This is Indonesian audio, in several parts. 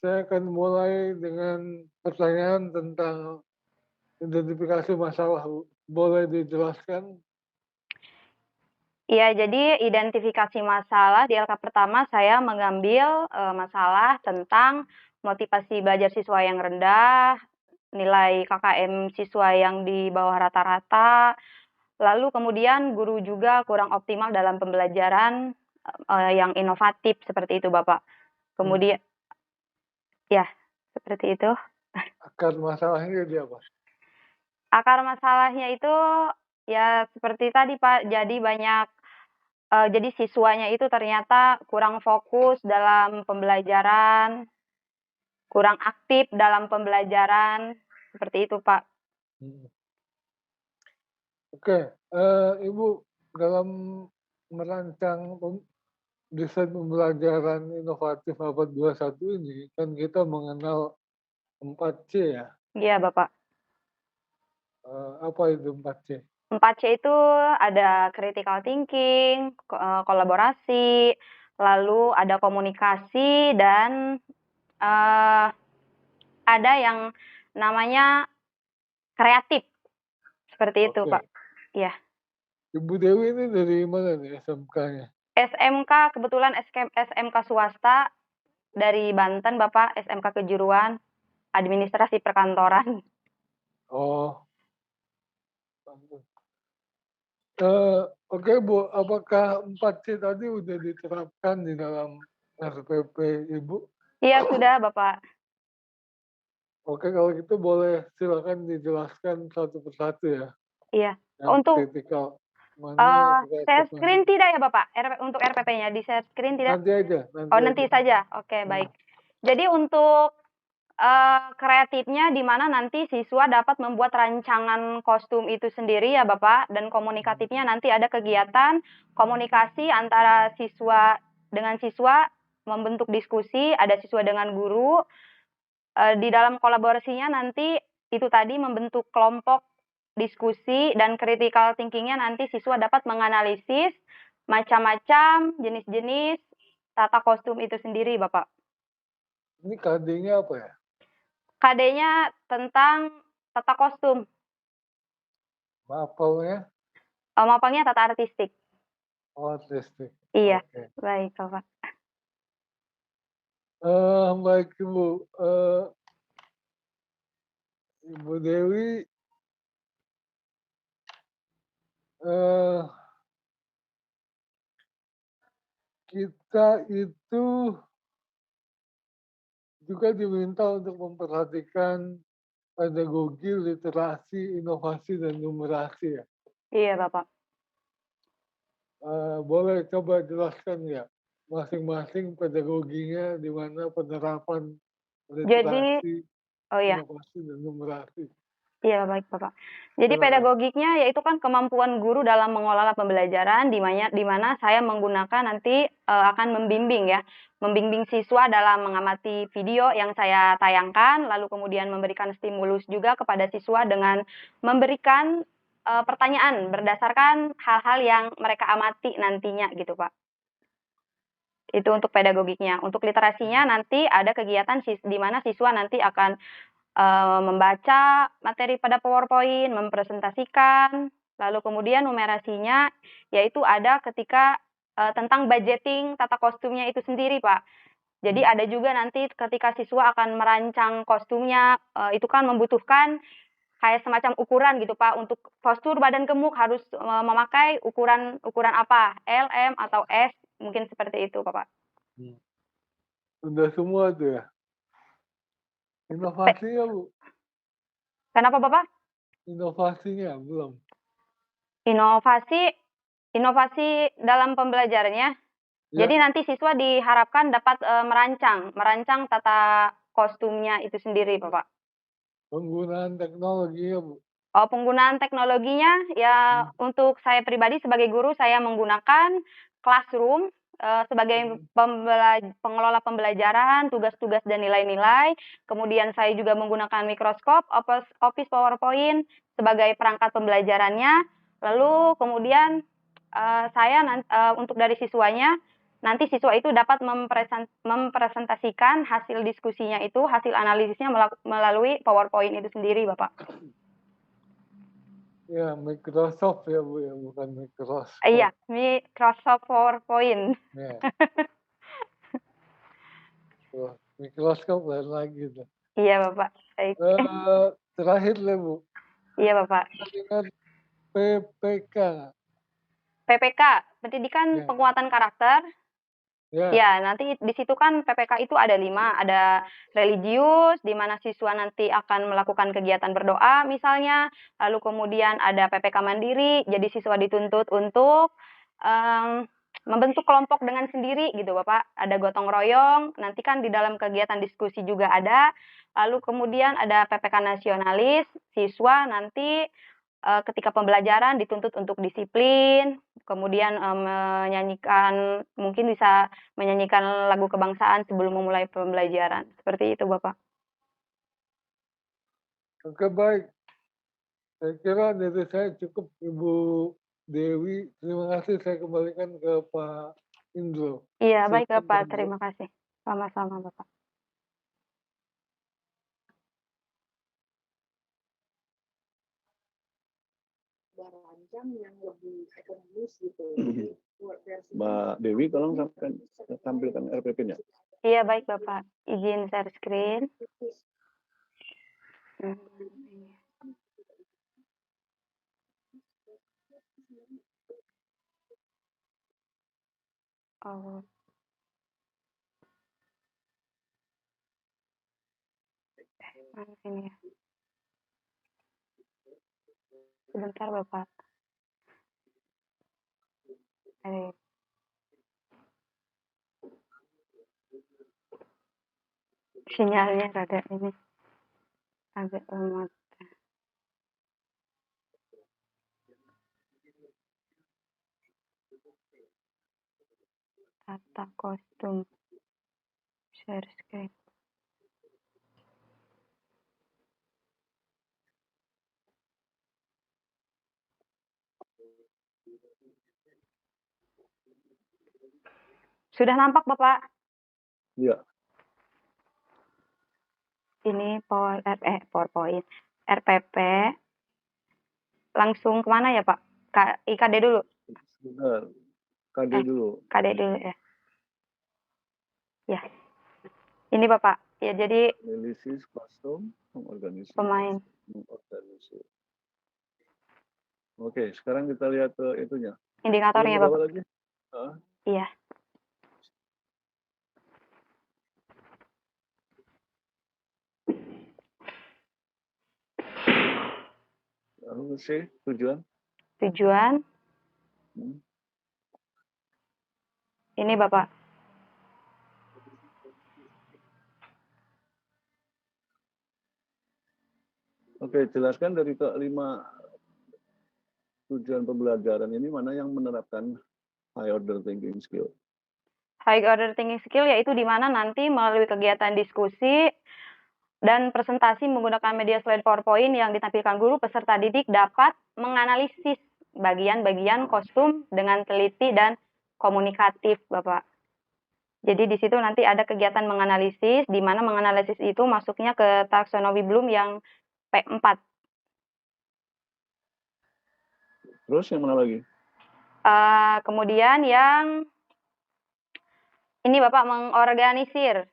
saya akan mulai dengan pertanyaan tentang identifikasi masalah, Bu. Boleh dijelaskan? Iya, jadi identifikasi masalah di LK pertama saya mengambil, masalah tentang motivasi belajar siswa yang rendah, nilai KKM siswa yang di bawah rata-rata, lalu kemudian guru juga kurang optimal dalam pembelajaran, yang inovatif seperti itu, Bapak. Hmm. Kemudian ya, seperti itu. Akar masalahnya di apa? Akar masalahnya itu, ya seperti tadi, Pak, jadi siswanya itu ternyata kurang fokus dalam pembelajaran, kurang aktif dalam pembelajaran, seperti itu, Pak. Mhm. Oke, Ibu dalam merancang desain pembelajaran inovatif abad 21 ini, kan kita mengenal 4C ya, Iya, Bapak. apa itu 4C? 4C itu ada critical thinking, kolaborasi, lalu ada komunikasi dan, eee, ada yang namanya kreatif, seperti itu, Pak. Oke. Iya. Ibu Dewi ini dari mana nih SMK-nya? SMK kebetulan SMK swasta dari Banten, Bapak, SMK Kejuruan, Administrasi Perkantoran. Oh, Banten. Oke Bu, apakah 4C tadi udah diterapkan di dalam RPP Ibu? Iya, sudah, Bapak. Oke, kalau gitu boleh silakan dijelaskan satu persatu ya, Iya. yang Untuk, kritikal mana, kreatif share mana. screen tidak ya, Bapak? Untuk RPP-nya di-share screen tidak? Nanti aja nanti Oh, aja. nanti saja? Oke, Mhm, baik. Jadi untuk, kreatifnya di mana nanti siswa dapat membuat rancangan kostum itu sendiri ya, Bapak, dan mhm. komunikatifnya nanti ada kegiatan komunikasi antara siswa dengan siswa, membentuk diskusi, ada siswa dengan guru, di dalam kolaborasinya nanti itu tadi membentuk kelompok diskusi dan critical thinking-nya nanti siswa dapat menganalisis macam-macam jenis-jenis tata kostum itu sendiri, Bapak. Ini KD-nya apa ya? KD-nya tentang tata kostum, Mapelnya? mapelnya tata artistik. Oh, artistik. Iya, Oke. baik, Bapak. Baik Ibu, Ibu Dewi, eee, kita itu juga diminta untuk memperhatikan pedagogi, literasi, inovasi, dan numerasi ya. Iya, Bapak. Boleh coba jelaskan ya masing-masing pedagoginya di mana penerapan Jadi literasi, oh ya. inovasi, dan numerasi. Iya, baik, Bapak. Jadi Silakan. pedagogiknya yaitu kan kemampuan guru dalam mengelola pembelajaran di mana saya menggunakan nanti, akan membimbing ya, membimbing siswa dalam mengamati video yang saya tayangkan, lalu kemudian memberikan stimulus juga kepada siswa dengan memberikan, pertanyaan berdasarkan hal-hal yang mereka amati nantinya gitu, Pak. Itu untuk pedagogiknya. Untuk literasinya nanti ada kegiatan di mana siswa nanti akan membaca materi pada PowerPoint, mempresentasikan, lalu kemudian numerasinya yaitu ada ketika, tentang budgeting tata kostumnya itu sendiri, Pak. Jadi Mhm, ada juga nanti ketika siswa akan merancang kostumnya, itu kan membutuhkan kayak semacam ukuran gitu, Pak, untuk postur badan gemuk harus, memakai ukuran ukuran apa, L, M, atau S, mungkin seperti itu, Bapak. mhm. Udah semua tuh ya. Pe Inovasinya Bu, kenapa, Bapak? inovasinya belum? Inovasi inovasi dalam pembelajarannya. Jadi Ya, nanti siswa diharapkan dapat, merancang merancang tata kostumnya itu sendiri, Bapak. penggunaan teknologinya Bu. Penggunaan teknologinya, ya Mhm, untuk saya pribadi sebagai guru, saya menggunakan Classroom, sebagai mhm, pengelola pembelajaran, tugas-tugas dan nilai-nilai. Kemudian saya juga menggunakan Microsoft Office PowerPoint sebagai perangkat pembelajarannya. Lalu kemudian, untuk dari siswanya nanti siswa itu dapat mempresentasikan hasil diskusinya itu, hasil analisisnya melalui PowerPoint itu sendiri, Bapak. Ya, Microsoft ya Bu ya, bukan Microsoft. Iya, Microsoft PowerPoint. Ya. Mikroskop lain lagi tuh. Iya, Bapak. Baik. Terakhir lah Bu, Iya, Bapak. dengan PPK. PPK, Pendidikan Ya. Penguatan Karakter. Ya. Ya, nanti di situ kan PPK itu ada 5, ada religius, di mana siswa nanti akan melakukan kegiatan berdoa misalnya, lalu kemudian ada PPK mandiri, jadi siswa dituntut untuk membentuk kelompok dengan sendiri gitu Bapak, ada gotong royong, nanti kan di dalam kegiatan diskusi juga ada, lalu kemudian ada PPK nasionalis, siswa nanti ketika pembelajaran dituntut untuk disiplin, kemudian menyanyikan, mungkin bisa menyanyikan lagu kebangsaan sebelum memulai pembelajaran. Seperti itu, Bapak. Oke, baik. Saya kira dari saya cukup, Ibu Dewi. Terima kasih, saya kembalikan ke Pak Indro. Iya, baik Silakan, Pak Bapak. Indro. Terima kasih. Sama-sama, Bapak. Rancang yang lebih ekonomis gitu. Mbak Dewi, tolong tampilkan RPP-nya. Iya, baik Bapak. Izin share screen. Oh. Mana ini ya? Sebentar Bapak. Sinyalnya rada ini agak lemot. Tata kostum share screen. Sudah nampak Bapak? Iya. Ini PowerPoint, RPP. Langsung kemana ya Pak? IKD dulu? Sebentar. KD dulu. KD dulu ya. Ya. Ini Bapak. Ya jadi Analisis kostum, mengorganisir. Pemain. Mengorganisir. Oke, sekarang kita lihat itunya. Indikatornya Bapak. Lagi? Iya. Lalu C, tujuan. Tujuan. Ini Bapak. Oke, jelaskan dari kelima tujuan pembelajaran ini mana yang menerapkan high order thinking skill. High order thinking skill yaitu di mana nanti melalui kegiatan diskusi dan presentasi menggunakan media slide PowerPoint yang ditampilkan guru, peserta didik dapat menganalisis bagian-bagian kostum dengan teliti dan komunikatif, Bapak. Jadi di situ nanti ada kegiatan menganalisis, di mana menganalisis itu masuknya ke taksonomi Bloom yang P4. Terus yang mana lagi? Kemudian yang ini Bapak mengorganisir.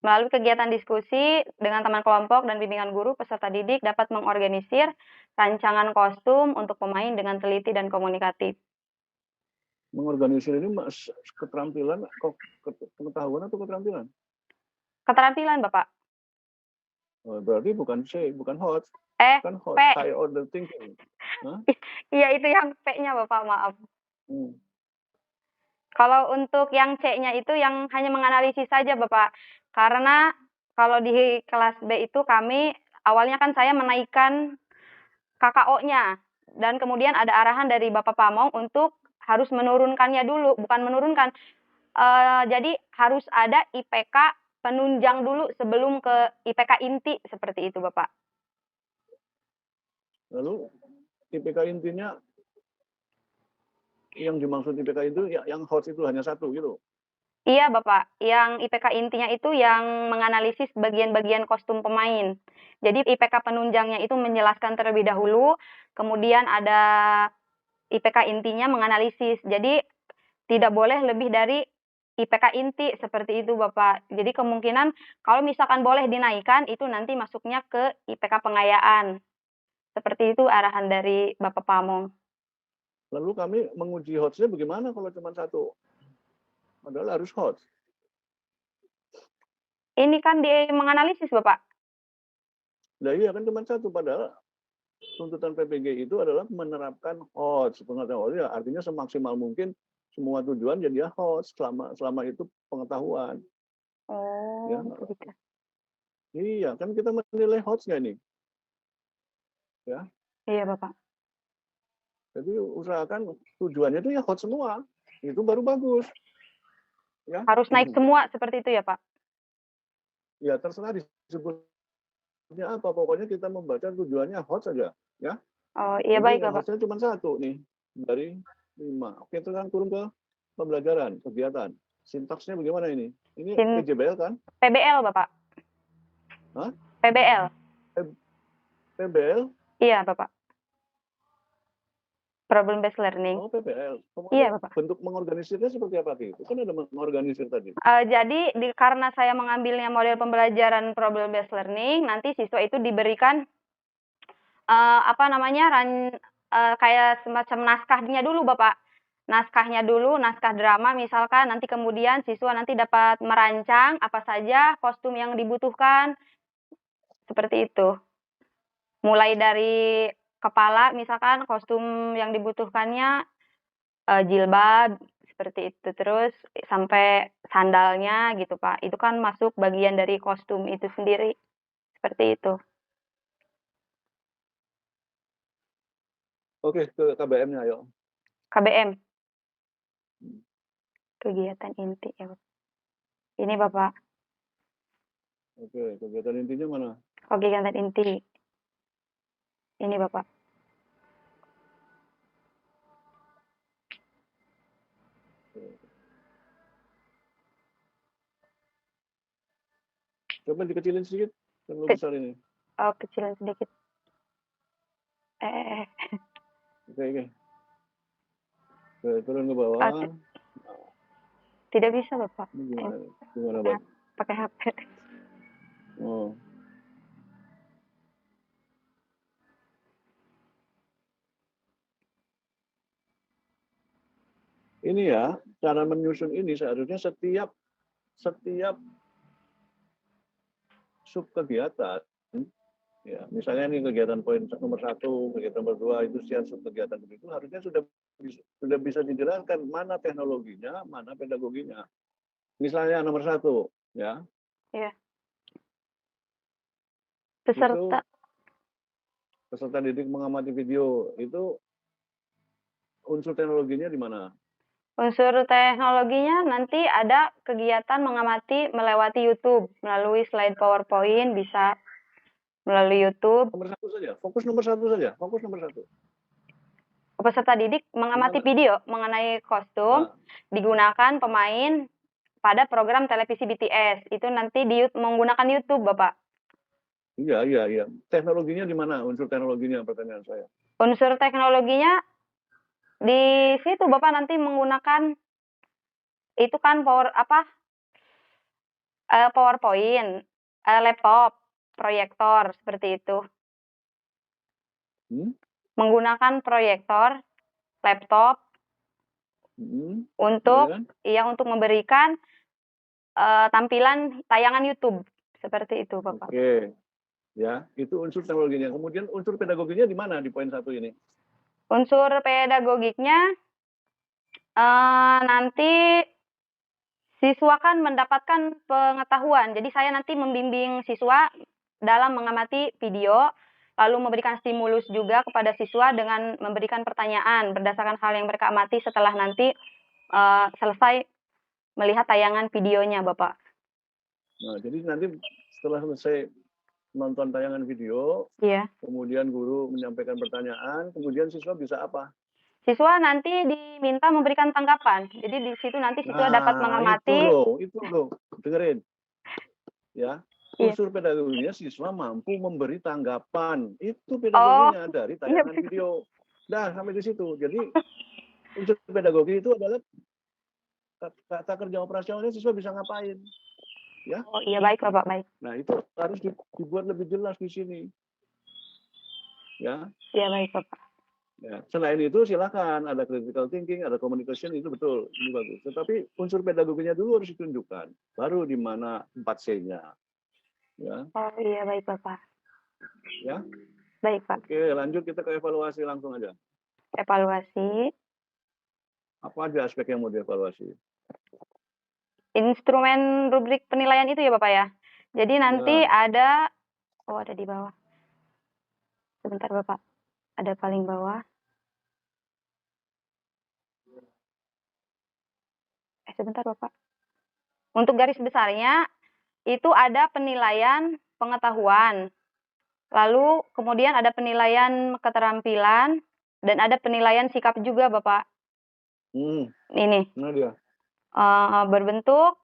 Melalui kegiatan diskusi dengan teman kelompok dan bimbingan guru, peserta didik dapat mengorganisir rancangan kostum untuk pemain dengan teliti dan komunikatif. Mengorganisir ini keterampilan, pengetahuan atau keterampilan? Keterampilan, Bapak. Berarti bukan C, bukan hot. Kan hot, P. high order thinking. Iya, itu yang P-nya, Bapak, maaf. Kalau untuk yang C-nya itu yang hanya menganalisis saja, Bapak. Karena kalau di kelas B itu kami, awalnya kan saya menaikkan KKO-nya. Dan kemudian ada arahan dari Bapak Pamong untuk harus menurunkannya dulu. Bukan menurunkan. Jadi harus ada IPK penunjang dulu sebelum ke IPK inti. Seperti itu, Bapak. Lalu IPK intinya yang dimaksud IPK itu yang host itu hanya satu gitu. Iya, Bapak. Yang IPK intinya itu yang menganalisis bagian-bagian kostum pemain. Jadi IPK penunjangnya itu menjelaskan terlebih dahulu, kemudian ada IPK intinya menganalisis. Jadi tidak boleh lebih dari IPK inti seperti itu, Bapak. Jadi kemungkinan kalau misalkan boleh dinaikkan itu nanti masuknya ke IPK pengayaan. Seperti itu arahan dari Bapak Pamong. Lalu kami menguji hostnya bagaimana kalau cuma satu? Padahal harus host. Ini kan dia menganalisis, Bapak. Nah iya kan cuma satu, padahal tuntutan PPG itu adalah menerapkan host. Pengetahuan host ya artinya semaksimal mungkin semua tujuan jadi host selama itu pengetahuan. Ya, Oh, begitu. iya kan kita menilai host nggak nih? Ya, Iya, Bapak. jadi usahakan tujuannya itu ya host semua, itu baru bagus. Ya, Harus naik semua seperti itu ya, Pak? ya terserah disebutnya apa, pokoknya kita membaca tujuannya host saja. Ya, Oh, iya ini baik, Bapak. hostnya cuma satu nih dari 5. Oke, sekarang turun ke pembelajaran, kegiatan. Sintaksnya bagaimana ini? Ini PJBL kan? PBL, Bapak. Hah? PBL. PBL? Iya, Bapak. Problem based learning. Oh, PBL. Iya, Kemudian Bapak. bentuk mengorganisirnya seperti apa itu? Kan ada mengorganisir tadi. Jadi karena saya mengambilnya model pembelajaran problem based learning, nanti siswa itu diberikan kayak semacam naskahnya dulu, Bapak. Naskahnya dulu, naskah drama misalkan, nanti kemudian siswa nanti dapat merancang apa saja kostum yang dibutuhkan, seperti itu. Mulai dari kepala misalkan kostum yang dibutuhkannya jilbab seperti itu, terus sampai sandalnya gitu, Pak. Itu kan masuk bagian dari kostum itu sendiri, seperti itu. Oke, ke KBM-nya ayo. KBM. Kegiatan inti ya, Bapak. Ini, Bapak. Oke, kegiatan intinya mana? Kegiatan inti. Ini, Bapak. Coba dikecilin sedikit, terlalu besar ini. Oh, kecilin sedikit. Oke. Oke, turun ke bawah. Tidak bisa, Bapak. Ini gimana, Bang? Pakai HP. Oh. Ini ya, cara menyusun ini seharusnya setiap sub kegiatan, ya misalnya ini kegiatan poin nomor 1, kegiatan nomor 2 itu setiap sub kegiatan itu harusnya sudah bisa dijelaskan mana teknologinya, mana pedagoginya. Misalnya nomor 1, ya. Iya. Peserta didik mengamati video itu unsur teknologinya di mana? Unsur teknologinya nanti ada kegiatan mengamati melewati YouTube melalui slide PowerPoint, bisa melalui YouTube. Nomor 1 saja, fokus nomor 1 saja, fokus nomor 1. Peserta didik mengamati video mengenai kostum digunakan pemain pada program televisi BTS. Itu nanti menggunakan YouTube, Bapak. Iya. Teknologinya di mana? Unsur teknologinya pertanyaan saya. Unsur teknologinya di situ, Bapak, nanti menggunakan itu kan PowerPoint, laptop, proyektor seperti itu. Menggunakan proyektor, laptop untuk memberikan tampilan tayangan YouTube seperti itu, Bapak. Oke. Ya, itu unsur teknologinya. Kemudian unsur pedagoginya di mana di poin 1 ini? Unsur pedagogiknya nanti siswa kan mendapatkan pengetahuan. Jadi saya nanti membimbing siswa dalam mengamati video, lalu memberikan stimulus juga kepada siswa dengan memberikan pertanyaan berdasarkan hal yang mereka amati setelah nanti selesai melihat tayangan videonya, Bapak. Nah, jadi nanti setelah selesai nonton tayangan video, kemudian guru menyampaikan pertanyaan, kemudian siswa bisa apa? Siswa nanti diminta memberikan tanggapan. Jadi di situ nanti siswa dapat mengamati. Itu loh, dengerin. Ya, Iya. unsur pedagoginya siswa mampu memberi tanggapan. Itu pedagoginya dari tayangan iya. video. Dah, sampai di situ. Jadi, unsur pedagogi itu adalah kata kerja operasionalnya siswa bisa ngapain. Ya. Oh iya, baik Bapak, baik. Nah, itu harus dibuat lebih jelas di sini. Ya. Iya, baik Bapak. Ya. Selain itu silakan ada critical thinking, ada communication, itu betul, ini bagus. Tetapi unsur pedagoginya dulu harus ditunjukkan, baru di mana 4C-nya. Ya. Oh iya, baik Bapak. Ya. Baik Pak. Oke, lanjut kita ke evaluasi langsung aja. Evaluasi. Apa aja aspek yang mau dievaluasi? Instrumen rubrik penilaian itu ya Bapak ya. Jadi nanti ada di bawah. Sebentar Bapak. Ada paling bawah. Sebentar Bapak. Untuk garis besarnya itu ada penilaian pengetahuan. Lalu kemudian ada penilaian keterampilan dan ada penilaian sikap juga Bapak. Ini. Nah dia. Berbentuk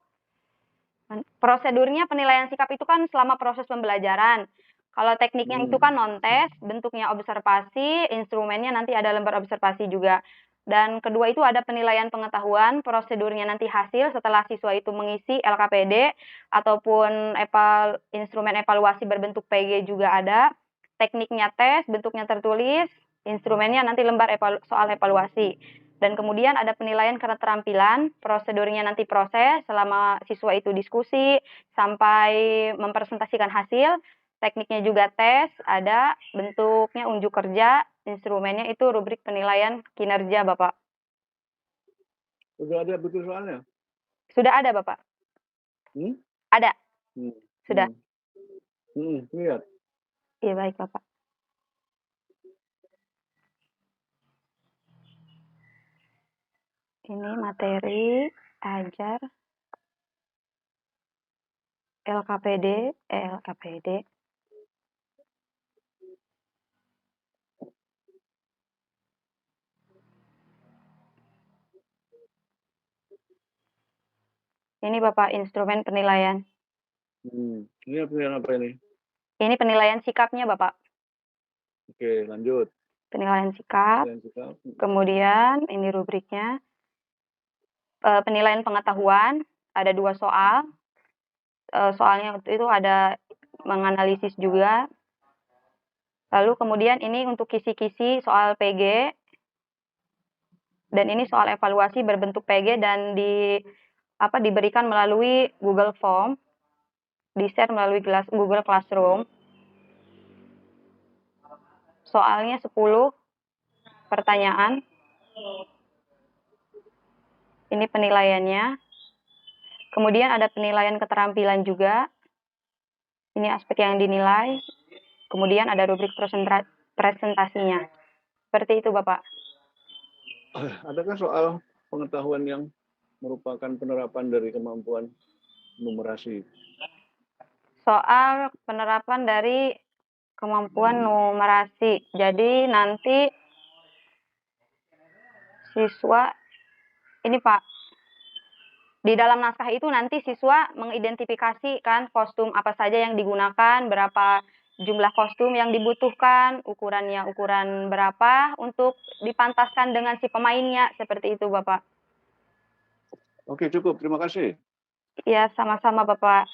prosedurnya penilaian sikap itu kan selama proses pembelajaran. Kalau tekniknya itu kan non-tes, bentuknya observasi, instrumennya nanti ada lembar observasi juga. Dan kedua itu ada penilaian pengetahuan, prosedurnya nanti hasil setelah siswa itu mengisi LKPD ataupun instrumen evaluasi berbentuk PG juga ada. Tekniknya tes, bentuknya tertulis, instrumennya nanti lembar soal evaluasi. Dan kemudian ada penilaian keterampilan, prosedurnya nanti proses selama siswa itu diskusi sampai mempresentasikan hasil. Tekniknya juga tes, ada bentuknya unjuk kerja, instrumennya itu rubrik penilaian kinerja, Bapak. Sudah ada buku soalnya? Sudah ada, Bapak. Ada. Sudah. Lihat. Iya, baik, Bapak. Ini materi ajar LKPD. Ini Bapak instrumen penilaian. Ini penilaian apa ini? Ini penilaian sikapnya Bapak. Oke, lanjut. Penilaian sikap. Kemudian ini rubriknya. Penilaian pengetahuan, ada 2 soal. Soalnya itu ada menganalisis juga. Lalu kemudian ini untuk kisi-kisi soal PG. Dan ini soal evaluasi berbentuk PG dan diberikan melalui Google Form, di-share melalui Google Classroom. Soalnya 10 pertanyaan. Ini penilaiannya. Kemudian ada penilaian keterampilan juga. Ini aspek yang dinilai. Kemudian ada rubrik presentasinya. Seperti itu, Bapak. Adakah soal pengetahuan yang merupakan penerapan dari kemampuan numerasi? Soal penerapan dari kemampuan numerasi. Jadi nanti siswa, ini Pak, di dalam naskah itu nanti siswa mengidentifikasi kan kostum apa saja yang digunakan, berapa jumlah kostum yang dibutuhkan, ukurannya ukuran berapa untuk dipantaskan dengan si pemainnya, seperti itu Bapak. Oke, cukup. Terima kasih. Ya, sama-sama Bapak.